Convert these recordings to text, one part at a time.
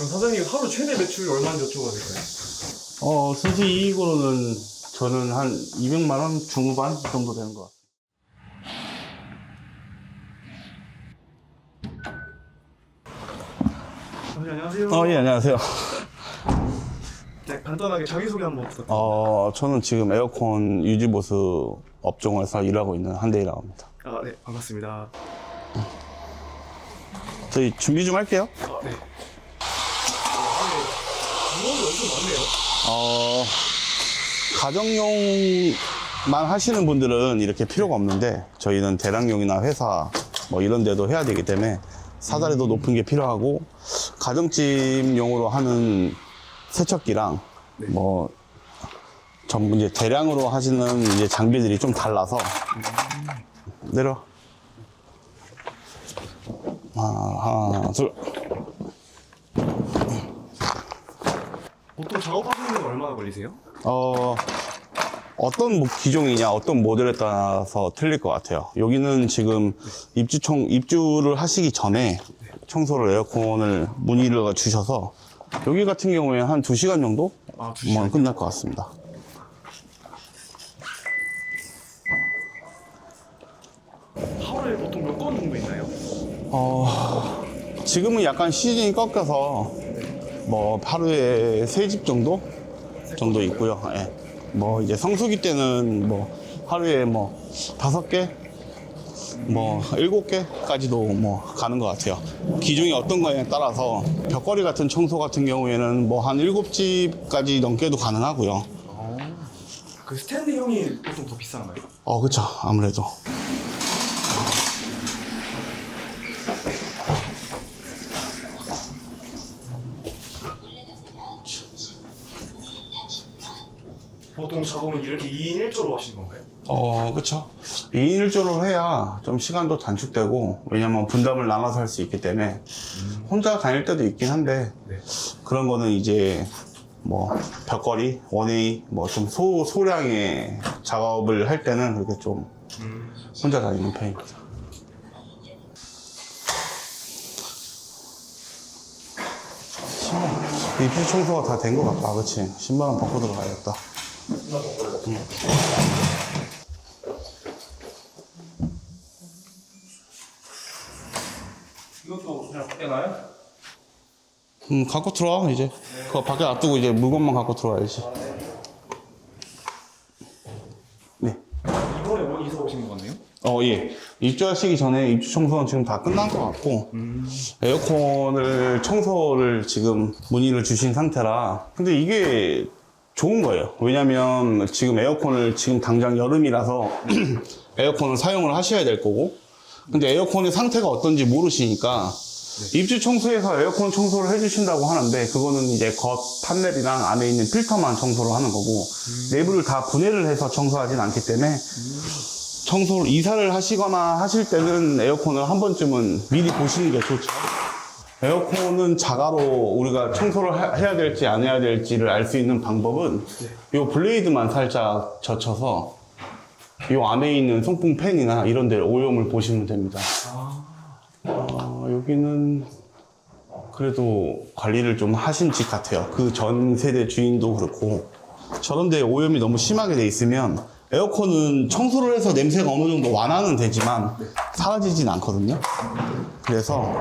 그럼 사장님 하루 최대 매출이 얼마인지 여쭤봐도 될까요? 수수이익으로는 저는 한 200만 원 중후반 정도 되는 것 같아요. 사장님 안녕하세요. 예, 안녕하세요. 네, 간단하게 자기소개 한번 부탁드립니다. 저는 지금 에어컨 유지보수 업종에서 일하고 있는 한대희라고 합니다. 아, 네, 반갑습니다. 저희 준비 좀 할게요. 네. 물건이 엄청 많네요. 가정용만 하시는 분들은 이렇게 필요가 없는데 저희는 대량용이나 회사 뭐 이런 데도 해야 되기 때문에 사다리도 높은 게 필요하고 가정집용으로 하는 세척기랑 뭐 전부 이제 대량으로 하시는 이제 장비들이 좀 달라서 내려. 하나, 둘. 보통 작업하시는 건 얼마나 걸리세요? 어떤 기종이냐, 어떤 모델에 따라서 틀릴 것 같아요. 여기는 지금 입주를 하시기 전에 청소를 에어컨을 문의를 주셔서 여기 같은 경우에 한 2시간 정도? 2시간? 끝날 것 같습니다. 하루에 보통 몇 건 정도 있나요? 지금은 약간 시즌이 꺾여서 뭐 하루에 3집 정도 있고요. 예. 뭐 이제 성수기 때는 뭐 하루에 뭐 5개, 뭐 7개까지도 뭐 가는 것 같아요. 기종이 어떤 거에 따라서 벽걸이 같은 청소 같은 경우에는 뭐 한 7집까지 넘게도 가능하고요. 그 스탠드형이 보통 더 비싼가요? 그쵸. 아무래도. 보통 작업은 이렇게 2인 1조로 하시는 건가요? 그쵸. 2인 1조로 해야 좀 시간도 단축되고, 왜냐면 분담을 나눠서 할 수 있기 때문에, 혼자 다닐 때도 있긴 한데, 네. 그런 거는 이제, 뭐, 벽걸이, 원웨이, 뭐 좀 소량의 작업을 할 때는 그렇게 좀 혼자 다니는 편입니다. 입주 청소가 다 된 것 같다, 그치? 신발은 벗고 들어가야겠다. 이것도 그냥 밖에나요? 갖고 들어와, 이제. 그거 밖에 놔두고 이제 물건만 갖고 들어와야지. 네. 이번에 뭐 이사 오신 거 같네요? 예. 입주하시기 전에 입주 청소는 지금 다 끝난 것 같고, 에어컨을 청소를 지금 문의를 주신 상태라. 근데 이게 좋은 거예요. 왜냐면 지금 에어컨을 지금 당장 여름이라서 에어컨을 사용을 하셔야 될 거고, 근데 에어컨의 상태가 어떤지 모르시니까 입주 청소에서 에어컨 청소를 해주신다고 하는데 그거는 이제 겉 판넬이랑 안에 있는 필터만 청소를 하는 거고 내부를 다 분해를 해서 청소하진 않기 때문에 청소를 이사를 하시거나 하실 때는 에어컨을 한 번쯤은 미리 보시는 게 좋죠. 에어컨은 자가로 우리가 청소를 해야 될지 안 해야 될지를 알 수 있는 방법은 이 블레이드만 살짝 젖혀서 이 안에 있는 송풍 팬이나 이런 데 오염을 보시면 됩니다. 여기는 그래도 관리를 좀 하신 집 같아요. 그 전 세대 주인도 그렇고 저런 데 오염이 너무 심하게 돼 있으면 에어컨은 청소를 해서 냄새가 어느 정도 완화는 되지만 사라지진 않거든요. 그래서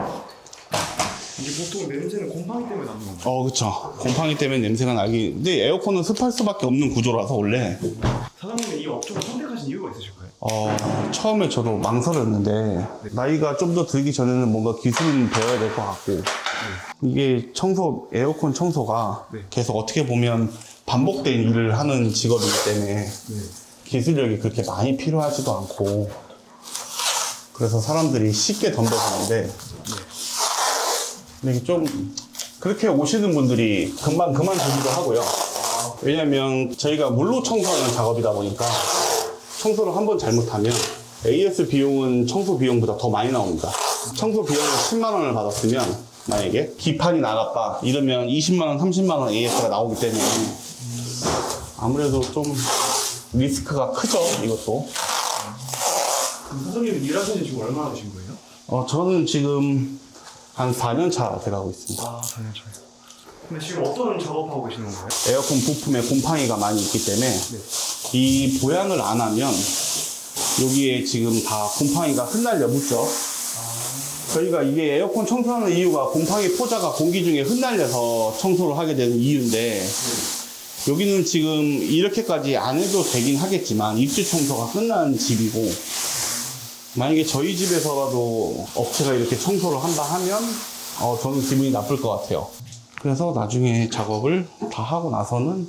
이게 보통 냄새는 곰팡이 때문에 나는 건가요? 그쵸. 곰팡이 때문에 냄새가 나기. 근데 에어컨은 습할 수밖에 없는 구조라서 원래. 사장님이 이 업종을 선택하신 이유가 있으실까요? 처음에 저도 망설였는데 나이가 좀 더 들기 전에는 뭔가 기술은 배워야 될 것 같고 이게 에어컨 청소가 계속 어떻게 보면 반복된 일을 하는 직업이기 때문에 기술력이 그렇게 많이 필요하지도 않고 그래서 사람들이 쉽게 덤벼드는데 이게 좀 그렇게 오시는 분들이 금방 그만두기도 하고요. 왜냐면 저희가 물로 청소하는 작업이다 보니까 청소를 한번 잘못하면 AS 비용은 청소 비용보다 더 많이 나옵니다. 청소 비용을 10만 원을 받았으면 만약에 기판이 나갔다 이러면 20만 원, 30만 원 AS가 나오기 때문에 아무래도 좀 리스크가 크죠, 이것도. 그럼 사장님은 일하신 지 지금 얼마나 되신 거예요? 저는 지금 한 4년 차 돼가고 있습니다. 4년 차요. 근데 지금 어떤 작업하고 계시는 건가요? 에어컨 부품에 곰팡이가 많이 있기 때문에 이 보양을 안 하면 여기에 지금 다 곰팡이가 흩날려 붙죠. 저희가 이게 에어컨 청소하는 이유가 곰팡이 포자가 공기 중에 흩날려서 청소를 하게 되는 이유인데 여기는 지금 이렇게까지 안 해도 되긴 하겠지만 입주 청소가 끝난 집이고 만약에 저희 집에서라도 업체가 이렇게 청소를 한다 하면 저는 기분이 나쁠 것 같아요. 그래서 나중에 작업을 다 하고 나서는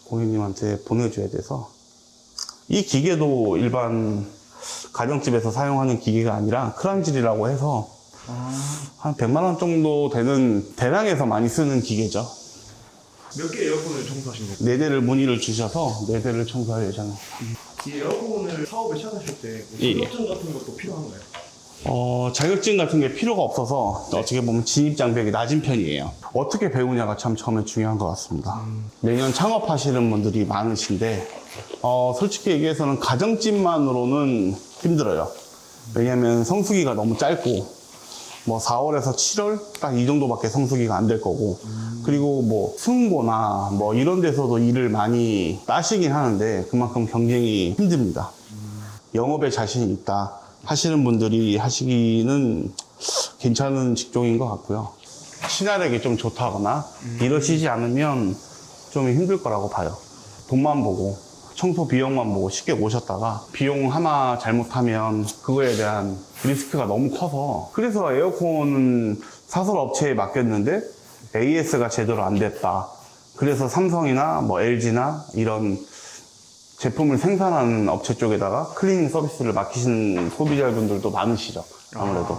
고객님한테 보내줘야 돼서 이 기계도 일반 가정집에서 사용하는 기계가 아니라 크란질이라고 해서 한 100만 원 정도 되는 대량에서 많이 쓰는 기계죠. 몇 개 에어컨을 청소하신 거예요? 4대를 문의를 주셔서 4대를 청소할 예정입니다. 이 에어컨을 사업을 시작하실 때 예. 자격증 같은 것도 필요한가요? 자격증 같은 게 필요가 없어서 어떻게 보면 진입 장벽이 낮은 편이에요. 어떻게 배우냐가 참 처음에 중요한 것 같습니다. 매년 창업하시는 분들이 많으신데 솔직히 얘기해서는 가정집만으로는 힘들어요. 왜냐하면 성수기가 너무 짧고 뭐 4월에서 7월 딱 이 정도밖에 성수기가 안 될 거고 그리고 뭐 승고나 뭐 이런 데서도 일을 많이 따시긴 하는데 그만큼 경쟁이 힘듭니다. 영업에 자신이 있다 하시는 분들이 하시기는 괜찮은 직종인 것 같고요. 친화력이 좀 좋다거나 이러시지 않으면 좀 힘들 거라고 봐요. 돈만 보고 청소 비용만 보고 쉽게 오셨다가 비용 하나 잘못하면 그거에 대한 리스크가 너무 커서 그래서 에어컨은 사설 업체에 맡겼는데 AS가 제대로 안 됐다. 그래서 삼성이나 뭐 LG나 이런 제품을 생산하는 업체 쪽에다가 클리닝 서비스를 맡기신 소비자분들도 많으시죠. 아무래도.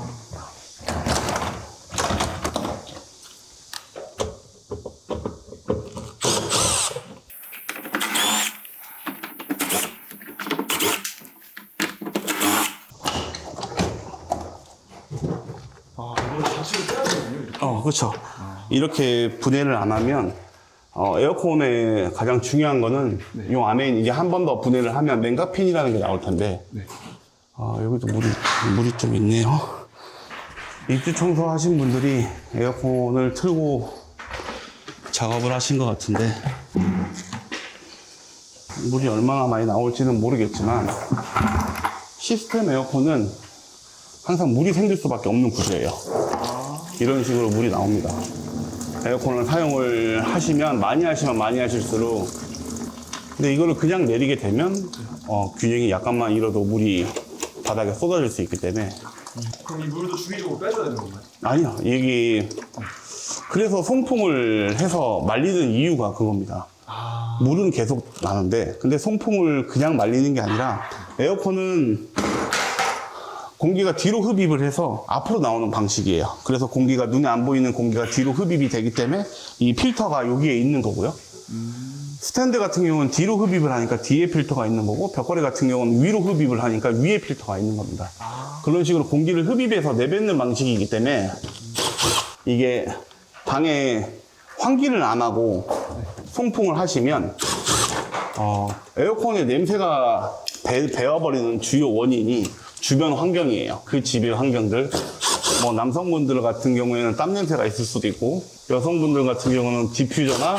이걸 자체를 빼야 되군요. 이렇게. 그렇죠. 이렇게 분해를 안 하면 에어컨의 가장 중요한 거는 이 안에 이제 한 번 더 분해를 하면 냉각핀이라는 게 나올 텐데 여기도 물이 좀 있네요. 입주 청소하신 분들이 에어컨을 틀고 작업을 하신 것 같은데 물이 얼마나 많이 나올지는 모르겠지만 시스템 에어컨은 항상 물이 생길 수밖에 없는 구조예요. 이런 식으로 물이 나옵니다. 에어컨을 사용을 하시면 많이 하실수록 근데 이거를 그냥 내리게 되면 균형이 약간만 잃어도 물이 바닥에 쏟아질 수 있기 때문에 그럼 이 물도 주기적으로 빼줘야 되는 건가요? 아니요. 이게 그래서 송풍을 해서 말리는 이유가 그겁니다. 물은 계속 나는데 근데 송풍을 그냥 말리는 게 아니라 에어컨은 공기가 뒤로 흡입을 해서 앞으로 나오는 방식이에요. 그래서 공기가 눈에 안 보이는 공기가 뒤로 흡입이 되기 때문에 이 필터가 여기에 있는 거고요. 스탠드 같은 경우는 뒤로 흡입을 하니까 뒤에 필터가 있는 거고 벽걸이 같은 경우는 위로 흡입을 하니까 위에 필터가 있는 겁니다. 그런 식으로 공기를 흡입해서 내뱉는 방식이기 때문에 이게 방에 환기를 안 하고 송풍을 하시면 에어컨의 냄새가 배어버리는 주요 원인이 주변 환경이에요. 그 집의 환경들. 뭐 남성분들 같은 경우에는 땀 냄새가 있을 수도 있고 여성분들 같은 경우는 디퓨저나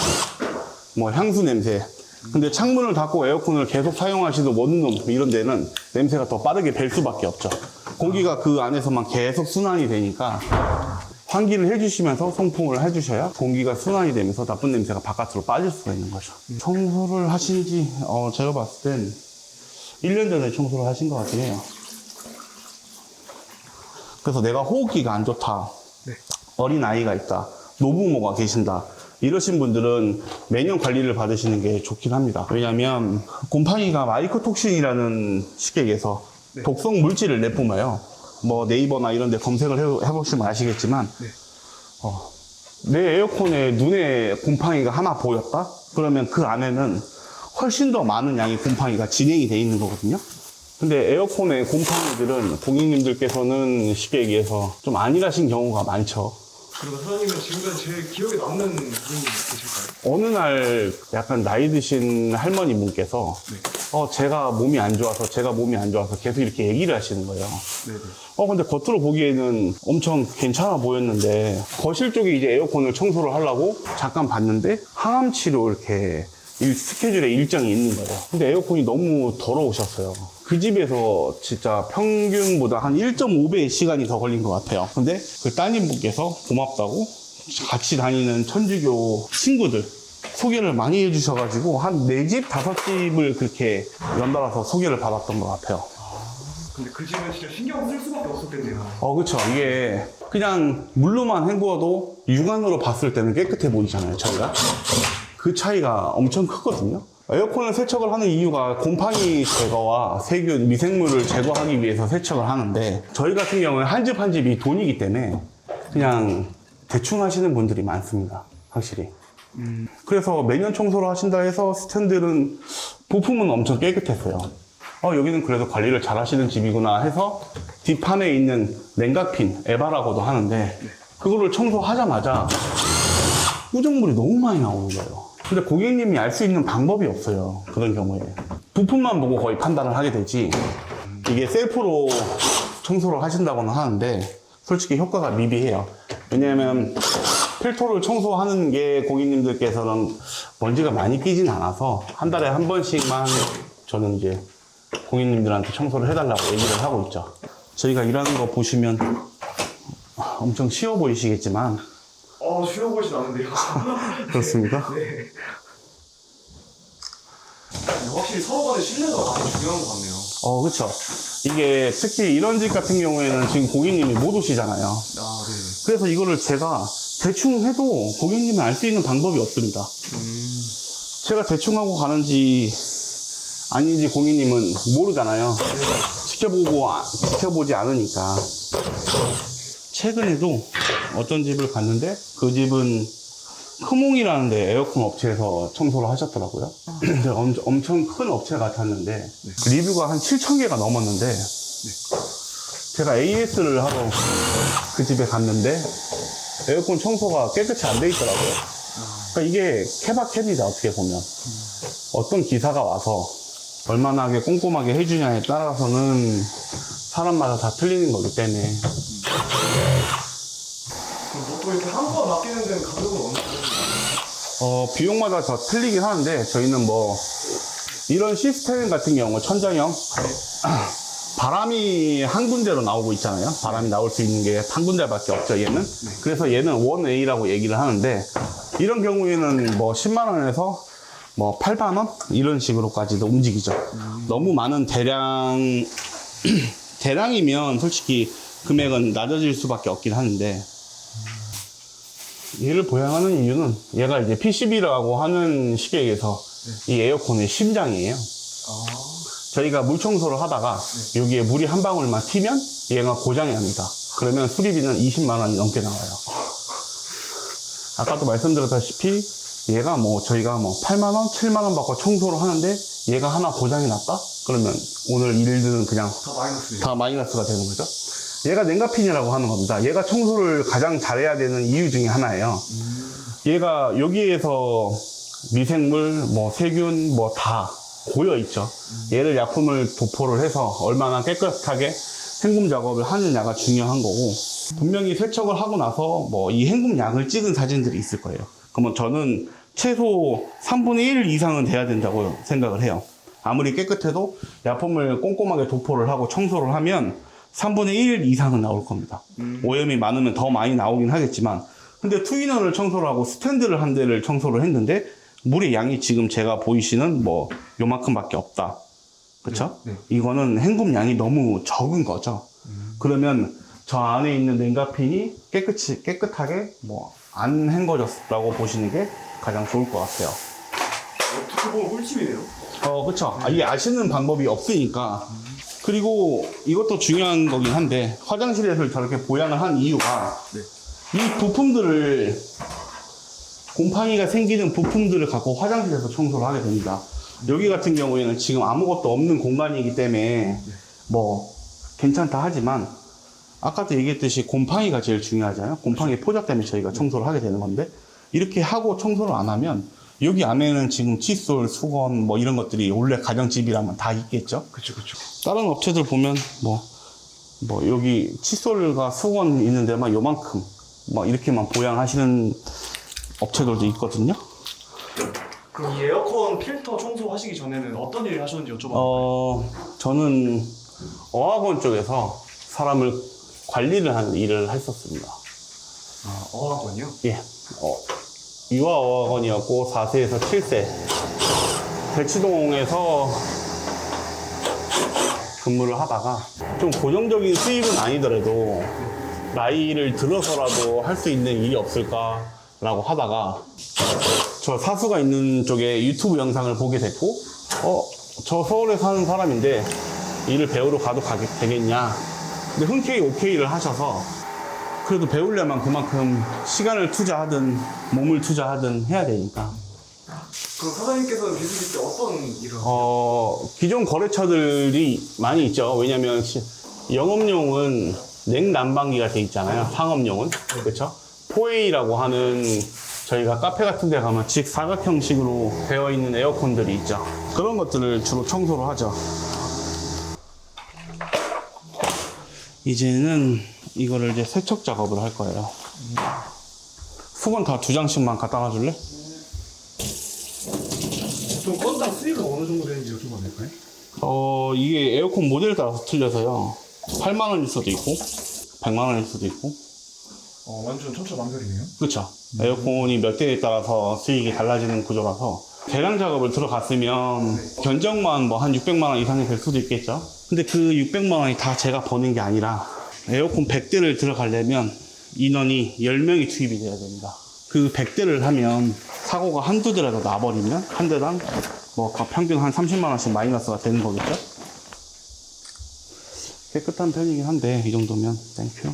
뭐 향수 냄새. 근데 창문을 닫고 에어컨을 계속 사용하시는 원룸 이런 데는 냄새가 더 빠르게 벨 수밖에 없죠. 공기가 그 안에서만 계속 순환이 되니까 환기를 해주시면서 송풍을 해주셔야 공기가 순환이 되면서 나쁜 냄새가 바깥으로 빠질 수가 있는 거죠. 청소를 하신 지 제가 봤을 땐 1년 전에 청소를 하신 것 같긴 해요. 그래서 내가 호흡기가 안 좋다. 어린 아이가 있다. 노부모가 계신다. 이러신 분들은 매년 관리를 받으시는 게 좋긴 합니다. 왜냐하면 곰팡이가 마이코톡신이라는 쉽게 얘기해서 독성 물질을 내뿜어요. 뭐 네이버나 이런 데 검색을 해보시면 아시겠지만 내 에어컨에 눈에 곰팡이가 하나 보였다? 그러면 그 안에는 훨씬 더 많은 양의 곰팡이가 진행이 돼 있는 거거든요. 근데 에어컨의 곰팡이들은 고객님들께서는 쉽게 얘기해서 좀 안일하신 경우가 많죠. 그리고 사장님은 지금까지 제일 기억에 남는 분이 계실까요? 어느 날 약간 나이 드신 할머니 분께서 제가 몸이 안 좋아서 계속 이렇게 얘기를 하시는 거예요. 네네. 근데 겉으로 보기에는 엄청 괜찮아 보였는데, 거실 쪽에 이제 에어컨을 청소를 하려고 잠깐 봤는데, 항암 치료 이렇게 스케줄에 일정이 있는 거예요. 근데 에어컨이 너무 더러우셨어요. 그 집에서 진짜 평균보다 한 1.5배의 시간이 더 걸린 것 같아요. 근데 그 따님분께서 고맙다고 같이 다니는 천주교 친구들 소개를 많이 해주셔가지고 한 4집, 5집을 그렇게 연달아서 소개를 받았던 것 같아요. 근데 그 집은 진짜 신경 쓸 수밖에 없었겠네요. 그쵸. 이게 그냥 물로만 헹구어도 육안으로 봤을 때는 깨끗해 보이잖아요, 저희가. 그 차이가 엄청 크거든요. 에어컨을 세척을 하는 이유가 곰팡이 제거와 세균, 미생물을 제거하기 위해서 세척을 하는데, 저희 같은 경우는 한 집 한 집이 돈이기 때문에 그냥 대충 하시는 분들이 많습니다, 확실히. 그래서 매년 청소를 하신다 해서 스탠들은 부품은 엄청 깨끗했어요. 여기는 그래도 관리를 잘 하시는 집이구나 해서 뒷판에 있는 냉각핀, 에바라고도 하는데, 그거를 청소하자마자 꾸정물이 너무 많이 나오는 거예요. 근데 고객님이 알 수 있는 방법이 없어요, 그런 경우에. 부품만 보고 거의 판단을 하게 되지, 이게 셀프로 청소를 하신다고는 하는데 솔직히 효과가 미비해요. 왜냐하면 필터를 청소하는 게 고객님들께서는 먼지가 많이 끼진 않아서 한 달에 한 번씩만 저는 이제 고객님들한테 청소를 해달라고 얘기를 하고 있죠. 저희가 일하는 거 보시면 엄청 쉬워 보이시겠지만 쉬워 보이진 않은데요. 그렇습니까? 네. 확실히 서로 간의 신뢰가 많이 중요한 것 같네요. 그렇죠. 이게 특히 이런 집 같은 경우에는 지금 고객님이 못 오시잖아요. 아, 네. 그래서 이거를 제가 대충 해도 고객님은 알 수 있는 방법이 없습니다. 제가 대충 하고 가는지 아닌지 고객님은 모르잖아요. 지켜보지 않으니까. 최근에도 어떤 집을 갔는데 그 집은 크몽이라는 데 에어컨 업체에서 청소를 하셨더라고요. 근데 엄청 큰 업체 같았는데 리뷰가 한 7,000개가 넘었는데 제가 AS를 하러 그 집에 갔는데 에어컨 청소가 깨끗이 안 돼 있더라고요. 그러니까 이게 케바케입니다, 어떻게 보면. 어떤 기사가 와서 얼마나 꼼꼼하게 해주냐에 따라서는 사람마다 다 틀리는 거기 때문에. 보통 이렇게 한 번 맡기는 데는 가격은 어느 정도? 비용마다 다 틀리긴 하는데 저희는 뭐 이런 시스템 같은 경우 천장형 바람이 한 군데로 나오고 있잖아요. 바람이 나올 수 있는 게 한 군데밖에 없죠, 얘는. 그래서 얘는 1A라고 얘기를 하는데, 이런 경우에는 뭐 10만 원에서 뭐 8만 원 이런 식으로까지도 움직이죠. 너무 많은 대량이면 솔직히 금액은 낮아질 수밖에 없긴 하는데, 얘를 보양하는 이유는 얘가 이제 PCB라고 하는 시계에서 이 에어컨의 심장이에요. 저희가 물 청소를 하다가 여기에 물이 한 방울만 튀면 얘가 고장이 납니다. 그러면 수리비는 20만 원이 넘게 나와요. 아까도 말씀드렸다시피 얘가 저희가 8만 원, 7만 원 받고 청소를 하는데 얘가 하나 고장이 났다? 그러면 오늘 일들은 그냥 다 마이너스가 되는 거죠. 얘가 냉각핀이라고 하는 겁니다. 얘가 청소를 가장 잘해야 되는 이유 중에 하나예요. 얘가 여기에서 미생물, 세균, 다 고여 있죠. 얘를 약품을 도포를 해서 얼마나 깨끗하게 헹굼 작업을 하느냐가 중요한 거고, 분명히 세척을 하고 나서 이 헹굼량을 찍은 사진들이 있을 거예요. 그러면 저는 최소 3분의 1 이상은 돼야 된다고 생각을 해요. 아무리 깨끗해도 약품을 꼼꼼하게 도포를 하고 청소를 하면 3분의 1 이상은 나올 겁니다. 오염이 많으면 더 많이 나오긴 하겠지만, 근데 투이너를 청소를 하고 스탠드를 한 대를 청소를 했는데 물의 양이 지금 제가 보이시는 요만큼밖에 없다. 그쵸? 네. 이거는 헹굼량이 너무 적은 거죠. 그러면 저 안에 있는 냉각핀이 깨끗하게 안 헹궈졌다고 보시는 게 가장 좋을 것 같아요. 어떻게 보면 꿀팁이네요. 그쵸. 이게 아시는 방법이 없으니까. 그리고 이것도 중요한 거긴 한데, 화장실에서 저렇게 보양을 한 이유가 이 부품들을, 곰팡이가 생기는 부품들을 갖고 화장실에서 청소를 하게 됩니다. 여기 같은 경우에는 지금 아무것도 없는 공간이기 때문에 괜찮다 하지만, 아까도 얘기했듯이 곰팡이가 제일 중요하잖아요. 곰팡이 포자 때문에 저희가 청소를 하게 되는 건데, 이렇게 하고 청소를 안 하면 여기 안에는 지금 칫솔, 수건 뭐 이런 것들이 원래 가정집이라면 다 있겠죠. 그쵸. 다른 업체들 보면 뭐 여기 칫솔과 수건 있는데 막 요만큼 막 이렇게만 보양하시는 업체들도 있거든요. 그럼 이 에어컨 필터 청소하시기 전에는 어떤 일을 하셨는지 여쭤봐도 저는 어학원 쪽에서 사람을 관리를 하는 일을 했었습니다. 아, 어학원이요? 예. 유아 어학원이었고 4세에서 7세 대치동에서 근무를 하다가 좀 고정적인 수입은 아니더라도 나이를 들어서라도 할 수 있는 일이 없을까라고 하다가 저 사수가 있는 쪽에 유튜브 영상을 보게 됐고 저 서울에 사는 사람인데 일을 배우러 가도 되겠냐. 근데 흔쾌히 오케이를 하셔서 그래도 배우려면 그만큼 시간을 투자하든 몸을 투자하든 해야 되니까. 그럼 사장님께서는 비수기 때 어떤 일을 기존 거래처들이 많이 있죠. 왜냐면 영업용은 냉난방기가 돼 있잖아요. 상업용은. 그렇죠? 4A라고 하는 저희가 카페 같은 데 가면 직사각형식으로 되어 있는 에어컨들이 있죠. 그런 것들을 주로 청소를 하죠. 이제는 이거를 이제 세척 작업을 할 거예요. 수건 다 2장씩만 갖다 놔줄래? 보통 건당 수익은 어느 정도 되는지 여쭤봐도 될까요? 이게 에어컨 모델에 따라서 틀려서요. 8만 원일 수도 있고 100만 원일 수도 있고. 완전 천차만별이네요. 그렇죠. 에어컨이 몇 대에 따라서 수익이 달라지는 구조라서 대량 작업을 들어갔으면 견적만 뭐 한 600만 원 이상이 될 수도 있겠죠. 근데 그 600만 원이 다 제가 버는 게 아니라 에어컨 100대를 들어가려면 인원이 10명이 투입이 돼야 됩니다. 그 100대를 하면 사고가 한두 대라도 나버리면 한 대당 뭐 평균 한 30만 원씩 마이너스가 되는 거겠죠. 깨끗한 편이긴 한데 이 정도면 땡큐.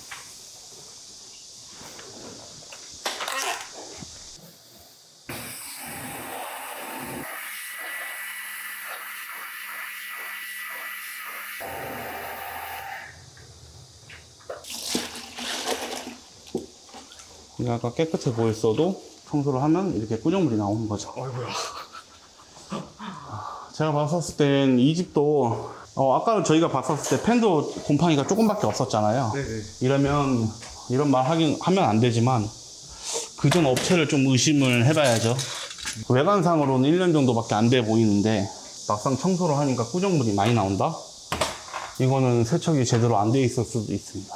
아까 깨끗해 보였어도 청소를 하면 이렇게 꾸정물이 나오는 거죠. 아이고야. 제가 봤었을 땐 이 집도 아까는 저희가 봤었을 때 팬도 곰팡이가 조금밖에 없었잖아요. 네네. 이러면 이런 말 하면 안 되지만 그전 업체를 좀 의심을 해봐야죠. 외관상으로는 1년 정도밖에 안 돼 보이는데 막상 청소를 하니까 꾸정물이 많이 나온다? 이거는 세척이 제대로 안 돼 있을 수도 있습니다.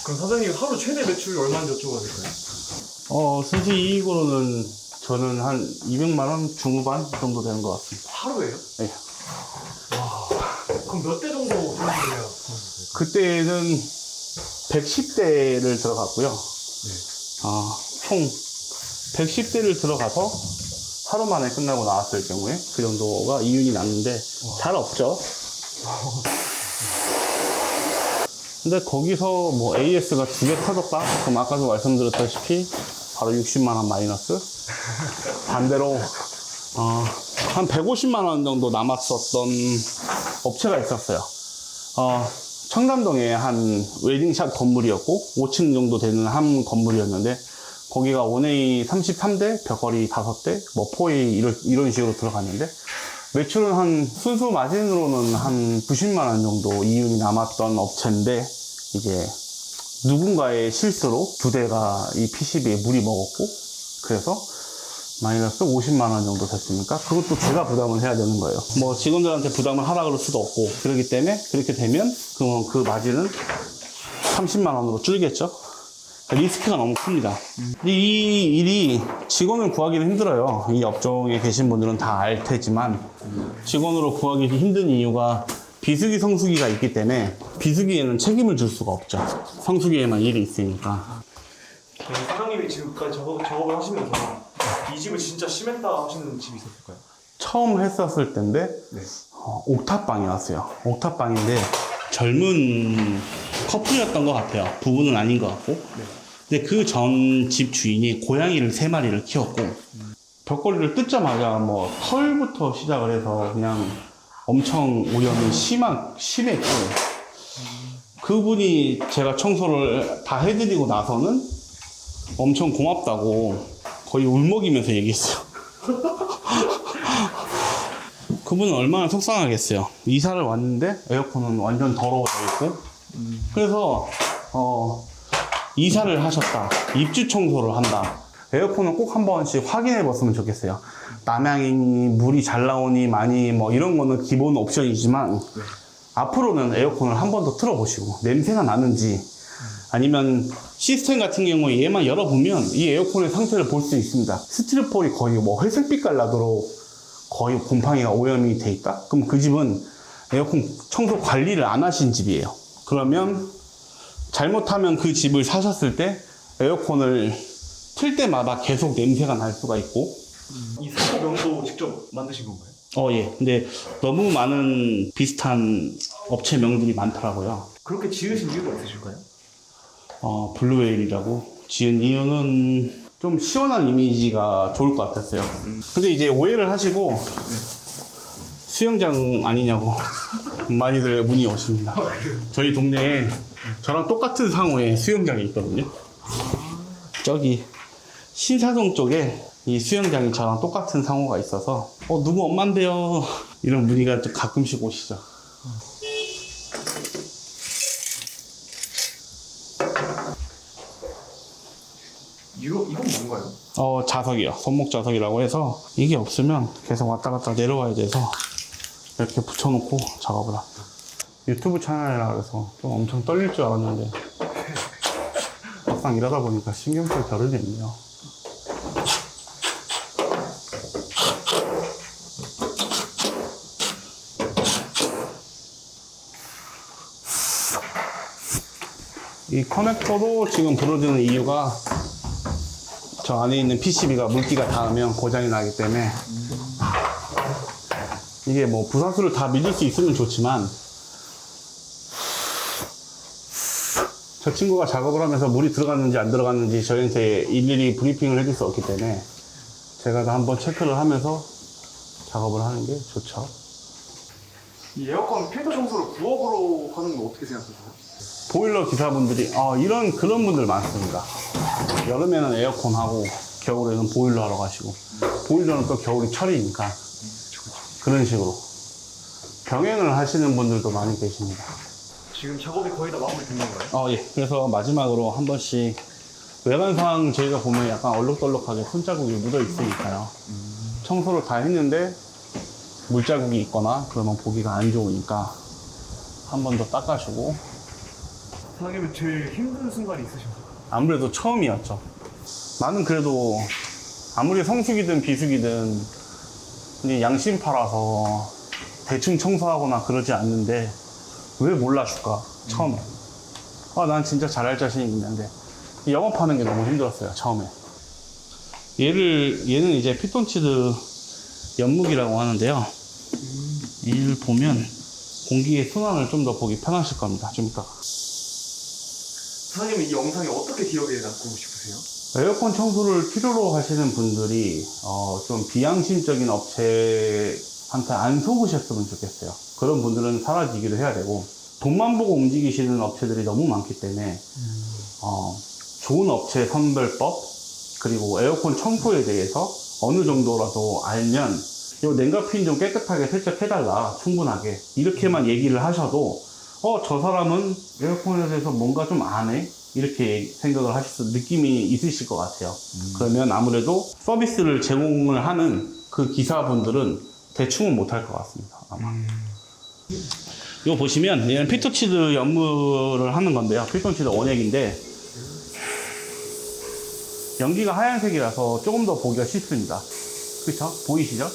그럼 사장님 하루 최대 매출 얼마인지 여쭤봐도 될까요? 순수 이익으로는 저는 한 200만 원 중후반 정도 되는 것 같습니다. 하루에요? 네. 와. 그럼 몇 대 정도 들어가야? 그때는 110대를 들어갔고요. 네. 총 110대를 들어가서 하루 만에 끝나고 나왔을 경우에 그 정도가 이윤이 났는데 잘 없죠. 근데 거기서 뭐 AS가 2개 터졌다? 그럼 아까도 말씀드렸다시피 바로 60만 원 마이너스. 반대로 한 150만 원 정도 남았었던 업체가 있었어요. 청담동에 한 웨딩샵 건물이었고 5층 정도 되는 한 건물이었는데 거기가 1A 33대, 벽걸이 5대, 뭐 4A 이런 식으로 들어갔는데 매출은 한 순수 마진으로는 한 90만 원 정도 이윤이 남았던 업체인데 이게 누군가의 실수로 2대가 이 PCB에 물이 먹었고 그래서 마이너스 50만 원 정도 됐으니까 그것도 제가 부담을 해야 되는 거예요. 뭐 직원들한테 부담을 하라 그럴 수도 없고 그렇기 때문에 그렇게 되면 그 마진은 30만 원으로 줄겠죠. 리스크가 너무 큽니다. 이 일이 직원을 구하기는 힘들어요. 이 업종에 계신 분들은 다 알 테지만 직원으로 구하기 힘든 이유가 비수기, 성수기가 있기 때문에 비수기에는 책임을 줄 수가 없죠. 성수기에만 일이 있으니까. 사장님이 지금까지 작업을 하시면서 이 집은 진짜 심했다 하시는 집이 있었을까요? 처음 했었을 때인데 네. 옥탑방이었어요. 옥탑방인데 젊은 커플이었던 것 같아요. 부부는 아닌 것 같고. 네. 근데 그 전 집 주인이 고양이를 3마리를 키웠고 벽걸이를 뜯자마자 뭐 털부터 시작을 해서 그냥 엄청 오염이 심했고 그분이 제가 청소를 다 해드리고 나서는 엄청 고맙다고 거의 울먹이면서 얘기했어요. 그분은 얼마나 속상하겠어요. 이사를 왔는데 에어컨은 완전 더러워져 있고 그래서 이사를 하셨다, 입주 청소를 한다, 에어컨은 꼭 한 번씩 확인해 봤으면 좋겠어요. 남양이니 물이 잘 나오니 많이 뭐 이런 거는 기본 옵션이지만 앞으로는 에어컨을 한 번 더 틀어보시고 냄새가 나는지, 아니면 시스템 같은 경우에 얘만 열어보면 이 에어컨의 상태를 볼 수 있습니다. 스티로폴이 거의 뭐 회색빛깔 나도록 거의 곰팡이가 오염이 돼 있다? 그럼 그 집은 에어컨 청소 관리를 안 하신 집이에요. 그러면 잘못하면 그 집을 사셨을 때 에어컨을 틀 때마다 계속 냄새가 날 수가 있고. 이 사고명도 직접 만드신 건가요? 예. 근데 너무 많은 비슷한 업체명들이 많더라고요. 그렇게 지으신 이유가 있으실까요? 블루웨일이라고 지은 이유는 좀 시원한 이미지가 좋을 것 같았어요. 근데 이제 오해를 하시고 수영장 아니냐고 많이들 문의 오십니다. 저희 동네에 저랑 똑같은 상호에 수영장이 있거든요. 저기 신사동 쪽에 이 수영장이 저랑 똑같은 상호가 있어서 누구 엄마인데요, 이런 문의가 좀 가끔씩 오시죠. 이건 뭔가요? 자석이요. 손목 자석이라고 해서 이게 없으면 계속 왔다 갔다 내려와야 돼서 이렇게 붙여놓고 작업을 합니다. 유튜브 채널이라 그래서 좀 엄청 떨릴 줄 알았는데 막상 일하다 보니까 신경 쓸 겨를이 있네요. 이 커넥터도 지금 부러지는 이유가 저 안에 있는 PCB가 물기가 닿으면 고장이 나기 때문에, 이게 뭐 부사수를 다 믿을 수 있으면 좋지만 저 친구가 작업을 하면서 물이 들어갔는지 안 들어갔는지 저희한테 일일이 브리핑을 해줄 수 없기 때문에 제가 다 한번 체크를 하면서 작업을 하는 게 좋죠. 이 에어컨 필터 청소를 부업으로 하는 건 어떻게 생각하세요? 보일러 기사분들이 그런 분들 많습니다. 여름에는 에어컨 하고 겨울에는 보일러 하러 가시고, 보일러는 또 겨울이 철이니까 그런 식으로 병행을 하시는 분들도 많이 계십니다. 지금 작업이 거의 다 마무리 된 건가요? 예. 그래서 마지막으로 한 번씩 외관상 저희가 보면 약간 얼룩덜룩하게 손자국이 묻어 있으니까요. 청소를 다 했는데 물자국이 있거나 그러면 보기가 안 좋으니까 한 번 더 닦아주고. 사장님은 제일 힘든 순간이 있으신가요? 아무래도 처음이었죠. 나는 그래도 아무리 성수기든 비수기든 그냥 양심파라서 대충 청소하거나 그러지 않는데 왜 몰라줄까, 처음에. 난 진짜 잘할 자신이 있는데 영업하는 게 너무 힘들었어요, 처음에. 얘는 이제 피톤치드 연묵이라고 하는데요. 얘를 보면 공기의 순환을 좀 더 보기 편하실 겁니다, 좀 이따가. 사장님은 이 영상에 어떻게 기억에 남고 싶으세요? 에어컨 청소를 필요로 하시는 분들이 좀 비양심적인 업체한테 안 속으셨으면 좋겠어요. 그런 분들은 사라지기도 해야 되고, 돈만 보고 움직이시는 업체들이 너무 많기 때문에 좋은 업체 선별법, 그리고 에어컨 청소에 대해서 어느 정도라도 알면 이 냉각핀 좀 깨끗하게 세척해달라, 충분하게 이렇게만 얘기를 하셔도 저 사람은 에어컨에 대해서 뭔가 좀 아네? 이렇게 생각을 하실 느낌이 있으실 것 같아요. 그러면 아무래도 서비스를 제공을 하는 그 기사분들은 대충은 못할 것 같습니다, 아마. 이거 보시면 얘는 피톤치드 연물을 하는 건데요. 피톤치드 원액인데 연기가 하얀색이라서 조금 더 보기가 쉽습니다. 그렇죠? 보이시죠?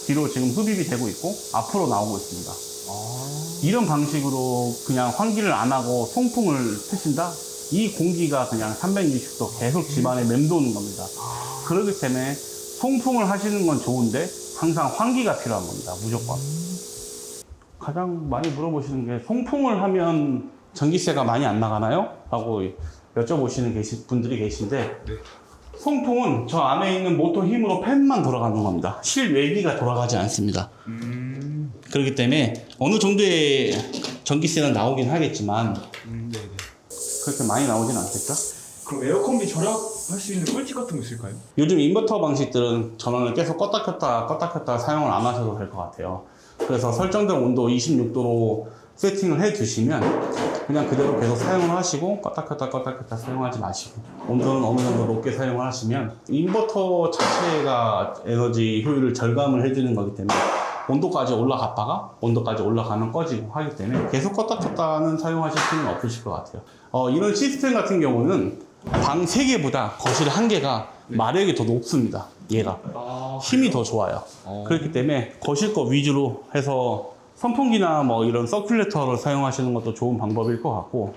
뒤로 지금 흡입이 되고 있고 앞으로 나오고 있습니다. 이런 방식으로 그냥 환기를 안 하고 송풍을 트신다? 이 공기가 그냥 360도 계속 집안에 맴도는 겁니다. 그렇기 때문에 송풍을 하시는 건 좋은데 항상 환기가 필요한 겁니다, 무조건. 가장 많이 물어보시는 게 송풍을 하면 전기세가 많이 안 나가나요? 라고 여쭤보시는 분들이 계신데, 송풍은 저 안에 있는 모터 힘으로 팬만 돌아가는 겁니다. 실외기가 돌아가지 않습니다. 그렇기 때문에 어느 정도의 전기세는 나오긴 하겠지만 그렇게 많이 나오진 않겠죠? 그럼 에어컨비 절약 할 수 있는 꿀팁 같은 거 있을까요? 요즘 인버터 방식들은 전원을 계속 껐다 켰다 사용을 안 하셔도 될 것 같아요. 그래서 설정된 온도 26도로 세팅을 해 두시면 그냥 그대로 계속 사용을 하시고 껐다 켰다 사용하지 마시고 온도는 어느 정도 높게 사용을 하시면 인버터 자체가 에너지 효율을 절감을 해주는 거기 때문에 온도까지 올라갔다가 온도까지 올라가면 꺼지고 하기 때문에 계속 껐다 켰다는 사용하실 필요는 없으실 것 같아요. 이런 시스템 같은 경우는 방 3개보다 거실 1개가 마력이 더 높습니다. 얘가 힘이 더 좋아요. 그렇기 때문에 거실 거 위주로 해서 선풍기나 뭐 이런 서큘레이터를 사용하시는 것도 좋은 방법일 것 같고,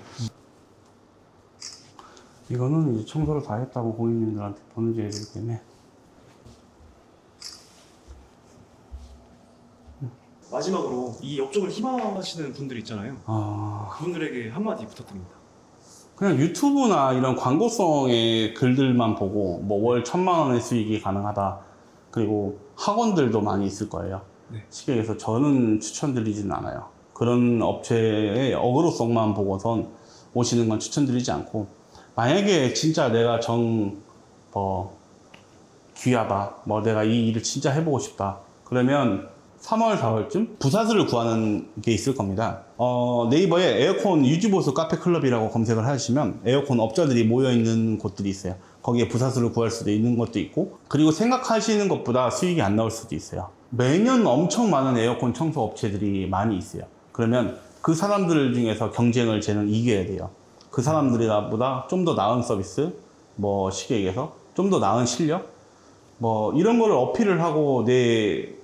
이거는 이제 청소를 다 했다고 고객님들한테 보내줘야 되기 때문에. 마지막으로 이 업종을 희망하시는 분들 있잖아요. 아, 그분들에게 한마디 부탁드립니다. 그냥 유튜브나 이런 광고성의 글들만 보고 뭐 월 1,000만 원의 수익이 가능하다. 그리고 학원들도 많이 있을 거예요. 네. 쉽게 저는 추천드리진 않아요. 그런 업체의 어그로성만 보고선 오시는 건 추천드리지 않고, 만약에 진짜 내가 귀하다, 뭐 내가 이 일을 진짜 해보고 싶다, 그러면 3월, 4월쯤 부사수를 구하는 게 있을 겁니다. 네이버에 에어컨 유지보수 카페 클럽이라고 검색을 하시면 에어컨 업자들이 모여있는 곳들이 있어요. 거기에 부사수를 구할 수도 있는 것도 있고, 그리고 생각하시는 것보다 수익이 안 나올 수도 있어요. 매년 엄청 많은 에어컨 청소 업체들이 많이 있어요. 그러면 그 사람들 중에서 경쟁을 쟤는 이겨야 돼요. 그 사람들보다 좀 더 나은 서비스, 뭐 쉽게 얘기해서 좀 더 나은 실력, 뭐 이런 거를 어필을 하고, 내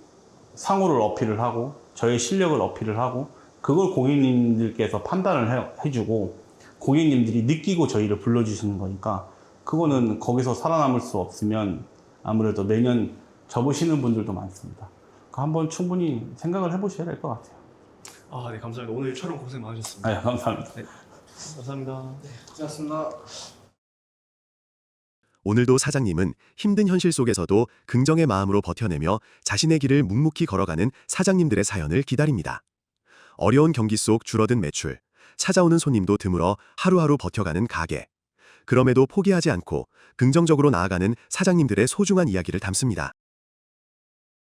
상호를 어필을 하고, 저의 실력을 어필을 하고, 그걸 고객님들께서 판단을 해주고 고객님들이 느끼고 저희를 불러주시는 거니까, 그거는 거기서 살아남을 수 없으면 아무래도 매년 접으시는 분들도 많습니다. 한번 충분히 생각을 해보셔야 될 것 같아요. 아, 네, 감사합니다. 오늘 촬영 고생 많으셨습니다. 네, 감사합니다. 네, 감사합니다. 네, 고생하셨습니다. 오늘도 사장님은 힘든 현실 속에서도 긍정의 마음으로 버텨내며 자신의 길을 묵묵히 걸어가는 사장님들의 사연을 기다립니다. 어려운 경기 속 줄어든 매출, 찾아오는 손님도 드물어 하루하루 버텨가는 가게. 그럼에도 포기하지 않고 긍정적으로 나아가는 사장님들의 소중한 이야기를 담습니다.